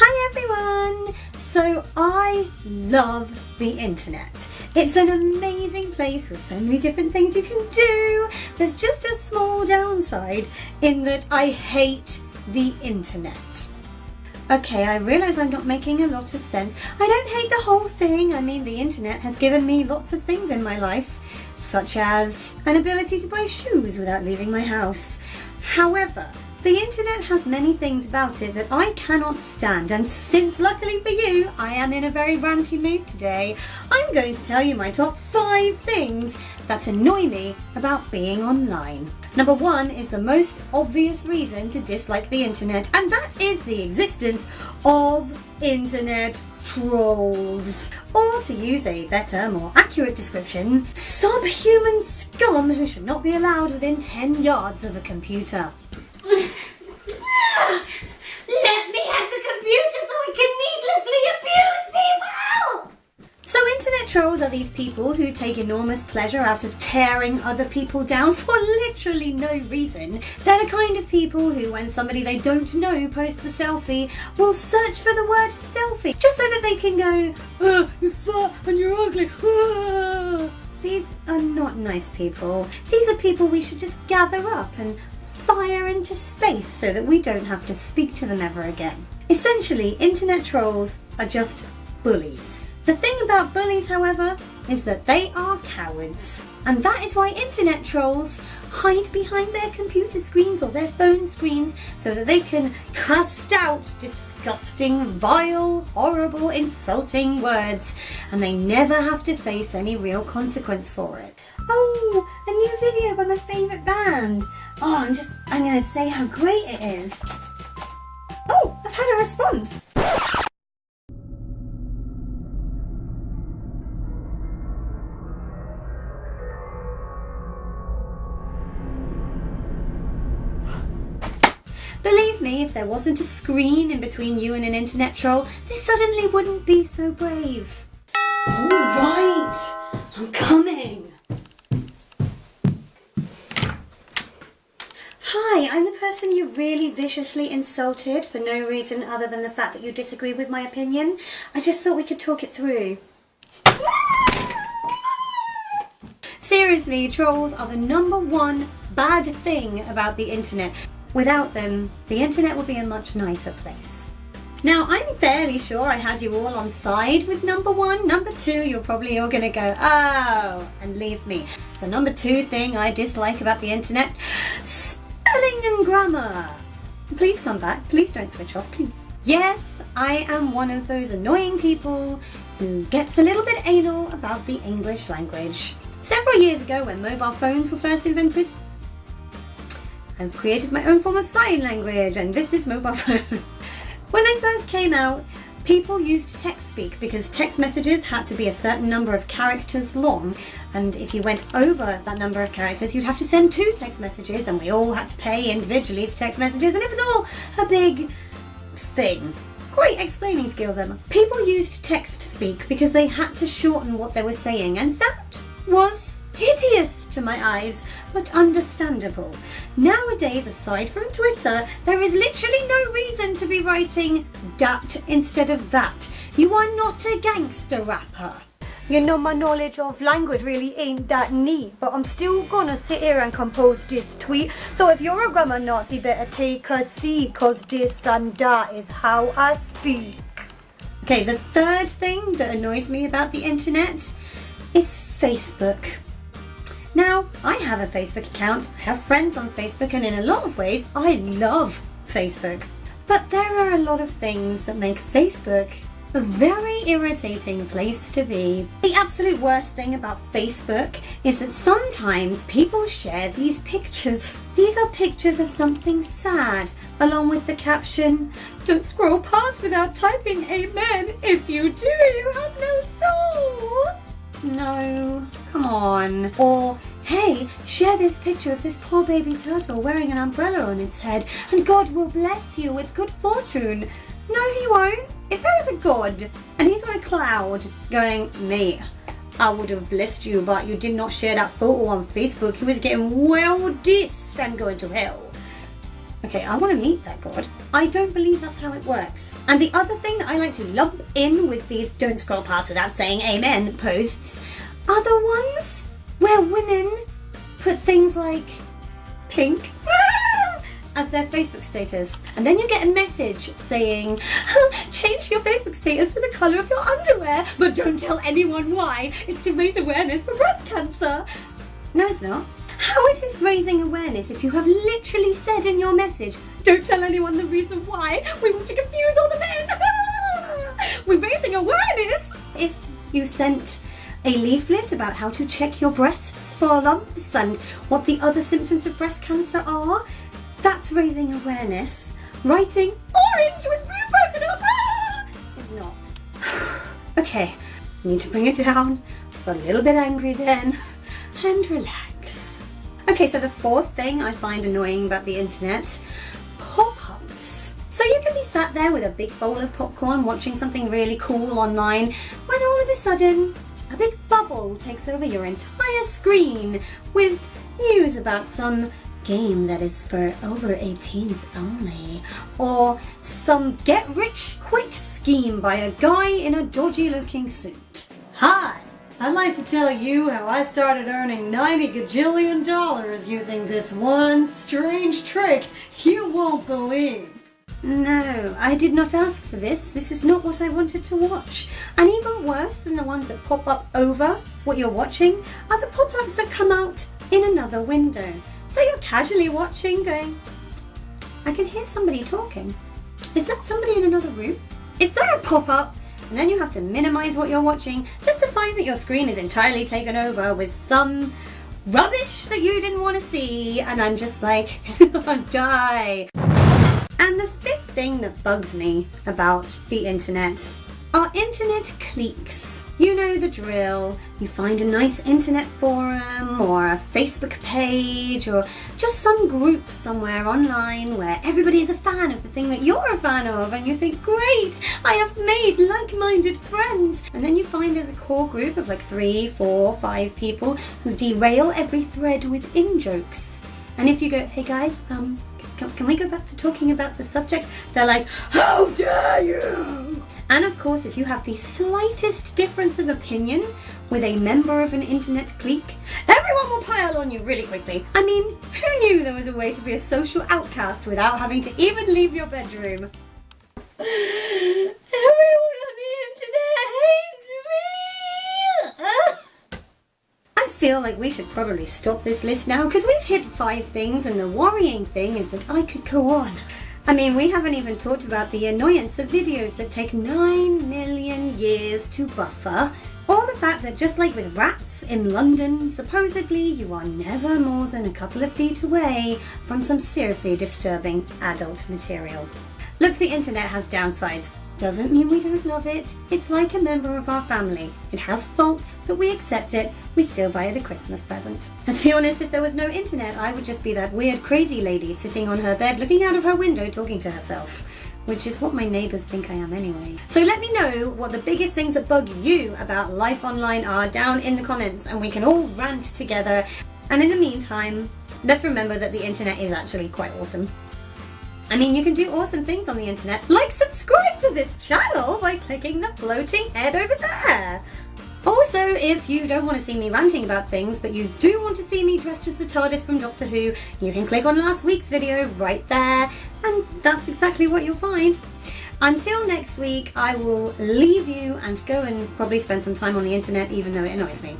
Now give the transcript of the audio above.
Hi everyone! So I love the internet. It's an amazing place with so many different things you can do. There's just a small downside in that I hate the internet. Okay, I realise I'm not making a lot of sense. I don't hate the whole thing. I mean, the internet has given me lots of things in my life, such as an ability to buy shoes without leaving my house. However, the internet has many things about it that I cannot stand, and since luckily for you, I am in a very ranty mood today, I'm going to tell you my top 5 things that annoy me about being online. Number 1 is the most obvious reason to dislike the internet, and that is the existence of internet trolls. Or to use a better, more accurate description, subhuman scum who should not be allowed within 10 yards of a computer. Let me have the computer so I can needlessly abuse people! So internet trolls are these people who take enormous pleasure out of tearing other people down for literally no reason. They're the kind of people who, when somebody they don't know posts a selfie, will search for the word selfie just so that they can go, you're fat and you're ugly. These are not nice people. These are people we should just gather up and fire into space so that we don't have to speak to them ever again. Essentially, internet trolls are just bullies. The thing about bullies, however, is that they are cowards. And that is why internet trolls hide behind their computer screens or their phone screens so that they can cast out disgusting, vile, horrible, insulting words, and they never have to face any real consequence for it. Oh, a new video by my favourite band. Oh, I'm going to say how great it is. Oh, I've had a response. Believe me, if there wasn't a screen in between you and an internet troll, they suddenly wouldn't be so brave. All right, I'm coming. Hi, I'm the person you really viciously insulted for no reason other than the fact that you disagree with my opinion. I just thought we could talk it through. Seriously, trolls are the #1 bad thing about the internet. Without them, the internet would be a much nicer place. Now, I'm fairly sure I had you all on side with number 1. Number 2, you're probably all going to go, oh, and leave me. The number 2 thing I dislike about the internet, spelling and grammar. Please come back. Please don't switch off, please. Yes, I am one of those annoying people who gets a little bit anal about the English language. Several years ago, when mobile phones were first invented, I've created my own form of sign language, and this is mobile phone. When they first came out, people used text speak because text messages had to be a certain number of characters long, and if you went over that number of characters, you'd have to send 2 text messages, and we all had to pay individually for text messages, and it was all a big thing. Great explaining skills, Emma. People used text speak because they had to shorten what they were saying, and that was hideous to my eyes, but understandable. Nowadays, aside from Twitter, there is literally no reason to be writing dat instead of that. You are not a gangster rapper. You know, my knowledge of language really ain't that neat, but I'm still gonna sit here and compose this tweet. So if you're a grammar Nazi, better take a seat, cause this and that is how I speak. Okay, the third thing that annoys me about the internet is Facebook. Now, I have a Facebook account, I have friends on Facebook, and in a lot of ways, I love Facebook. But there are a lot of things that make Facebook a very irritating place to be. The absolute worst thing about Facebook is that sometimes people share these pictures. These are pictures of something sad, along with the caption, "Don't scroll past without typing amen. If you do, you have no soul." No, come on. Or, hey, share this picture of this poor baby turtle wearing an umbrella on its head, and God will bless you with good fortune. No, he won't. If there is a God, and he's on a cloud going, mate, I would have blessed you, but you did not share that photo on Facebook. He was getting well dissed and going to hell. Okay, I want to meet that God. I don't believe that's how it works. And the other thing that I like to lump in with these don't scroll past without saying amen posts are the ones where women put things like pink as their Facebook status. And then you get a message saying, change your Facebook status to the colour of your underwear, but don't tell anyone why. It's to raise awareness for breast cancer. No, it's not. How is this raising awareness if you have literally said in your message, don't tell anyone the reason why, we want to confuse all the men. We're raising awareness. If you sent a leaflet about how to check your breasts for lumps and what the other symptoms of breast cancer are, that's raising awareness. Writing orange with blue polka dots is not. Okay, need to bring it down. Got a little bit angry then, and relax. Okay, so the fourth thing I find annoying about the internet, pop-ups. So you can be sat there with a big bowl of popcorn watching something really cool online, when all of a sudden a big bubble takes over your entire screen with news about some game that is for over 18s only, or some get-rich-quick scheme by a guy in a dodgy-looking suit. Hi! I'd like to tell you how I started earning $90 gajillion using this one strange trick you won't believe. No, I did not ask for this. This is not what I wanted to watch. And even worse than the ones that pop up over what you're watching are the pop-ups that come out in another window. So you're casually watching going, I can hear somebody talking. Is that somebody in another room? Is there a pop-up? And then you have to minimize what you're watching just to find that your screen is entirely taken over with some rubbish that you didn't want to see. And I'm just like, die. And the fifth thing that bugs me about the internet are internet cliques. You know the drill. You find a nice internet forum or a Facebook page or just some group somewhere online where everybody is a fan of the thing that you're a fan of, and you think, great, I have made like-minded friends. And then you find there's a core group of like 3, 4, 5 people who derail every thread with in-jokes. And if you go, hey guys, can we go back to talking about the subject? They're like, how dare you! And of course, if you have the slightest difference of opinion with a member of an internet clique, everyone will pile on you really quickly. I mean, who knew there was a way to be a social outcast without having to even leave your bedroom? Everyone on the internet hates me! I feel like we should probably stop this list now, because we've hit 5 things, and the worrying thing is that I could go on. I mean, we haven't even talked about the annoyance of videos that take 9 million years to buffer, or the fact that just like with rats in London, supposedly you are never more than a couple of feet away from some seriously disturbing adult material. Look, the internet has downsides. Doesn't mean we don't love it. It's like a member of our family. It has faults, but we accept it. We still buy it a Christmas present. And to be honest, if there was no internet, I would just be that weird crazy lady sitting on her bed looking out of her window talking to herself, which is what my neighbours think I am anyway. So let me know what the biggest things that bug you about life online are down in the comments, and we can all rant together. And in the meantime, let's remember that the internet is actually quite awesome. I mean, you can do awesome things on the internet, like subscribe to this channel by clicking the floating head over there. Also, if you don't want to see me ranting about things, but you do want to see me dressed as the TARDIS from Doctor Who, you can click on last week's video right there, and that's exactly what you'll find. Until next week, I will leave you and go and probably spend some time on the internet, even though it annoys me.